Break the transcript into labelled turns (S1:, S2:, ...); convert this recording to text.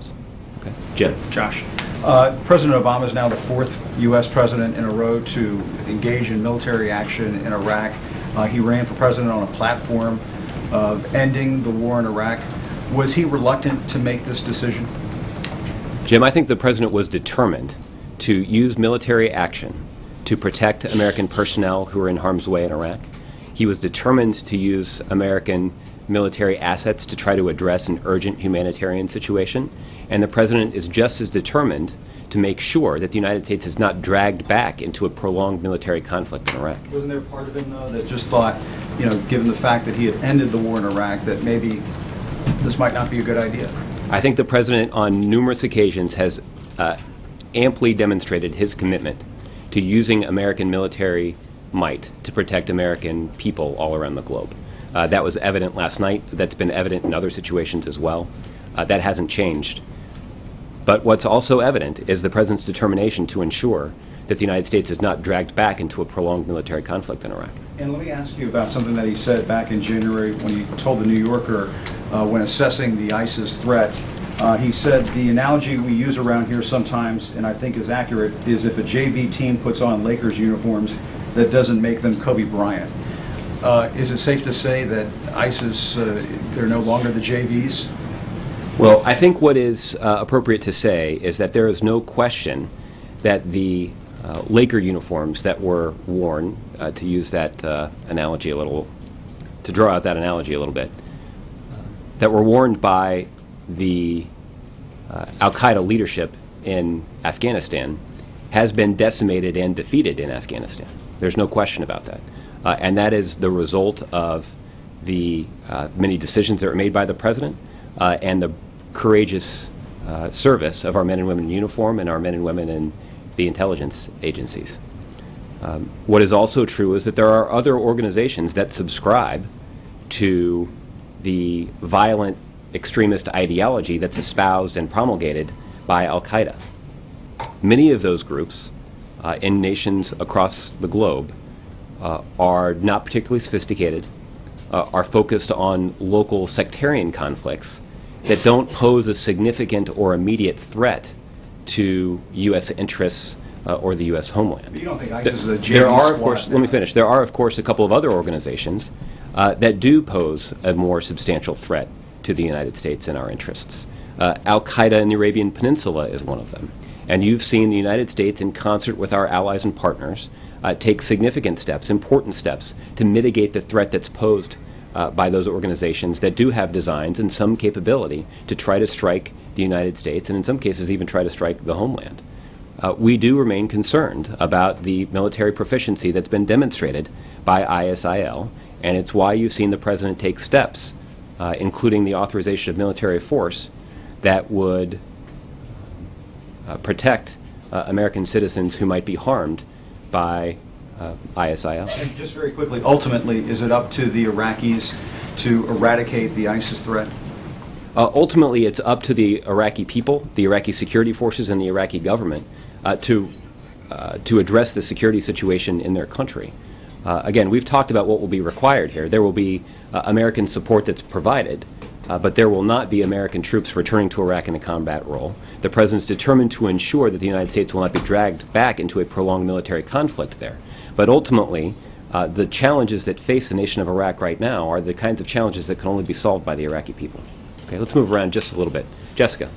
S1: uniforms. Okay, Jim.
S2: Josh. President Obama is now the fourth U.S. president in a row to engage in military action in Iraq. He ran for president on a platform of ending the war in Iraq. Was he reluctant to make this decision?
S1: Jim, I think the president was determined to use military action to protect American personnel who are in harm's way in Iraq. He was determined to use American military assets to try to address an urgent humanitarian situation. And the president is just as determined to make sure that the United States is not dragged back into a prolonged military conflict in Iraq.
S2: Wasn't there part of him, though, that just thought, you know, given the fact that he had ended the war in Iraq, that maybe this might not be a good idea?
S1: I think the president on numerous occasions has amply demonstrated his commitment to using American military might to protect American people all around the globe. That was evident last night. That's been evident in other situations as well. That hasn't changed. But what's also evident is the president's determination to ensure that the United States is not dragged back into a prolonged military conflict in Iraq.
S2: And let me ask you about something that he said back in January when he told the New Yorker when assessing the ISIS threat. He said the analogy we use around here sometimes, and I think is accurate, is if a JV team puts on Lakers uniforms, that doesn't make them Kobe Bryant. Is it safe to say that ISIS, they're no longer the JVs?
S1: Well, I think what is appropriate to say is that there is no question that the Laker uniforms that were worn, to use that analogy a little, to draw out that analogy a little bit, that were worn by the al-Qaeda leadership in Afghanistan has been decimated and defeated in Afghanistan. There's no question about that. And that is the result of the many decisions that were made by the president and the courageous service of our men and women in uniform and our men and women in the intelligence agencies. What is also true is that there are other organizations that subscribe to the violent extremist ideology that's espoused and promulgated by al-Qaeda. Many of those groups in nations across the globe are not particularly sophisticated, are focused on local sectarian conflicts that don't pose a significant or immediate threat to U.S. interests or the U.S. homeland.
S2: But you don't think ISIS is a JV
S1: There are,
S2: squad?
S1: of course, let me finish. There are, of course, a couple of other organizations that do pose a more substantial threat to the United States and our interests. Al-Qaeda in the Arabian Peninsula is one of them. And you've seen the United States, in concert with our allies and partners, take significant steps, important steps, to mitigate the threat that's posed by those organizations that do have designs and some capability to try to strike the United States and in some cases even try to strike the homeland. We do remain concerned about the military proficiency that's been demonstrated by ISIL, and it's why you've seen the president take steps, including the authorization of military force that would protect American citizens who might be harmed by ISIL.
S2: And just very quickly, ultimately, is it up to the Iraqis to eradicate the ISIS threat?
S1: Ultimately, it's up to the Iraqi people, the Iraqi security forces, and the Iraqi government to address the security situation in their country. Again, we've talked about what will be required here. There will be American support that's provided, but there will not be American troops returning to Iraq in a combat role. The president's determined to ensure that the United States will not be dragged back into a prolonged military conflict there. But ultimately, the challenges that face the nation of Iraq right now are the kinds of challenges that can only be solved by the Iraqi people. Okay, let's move around just a little bit. Jessica.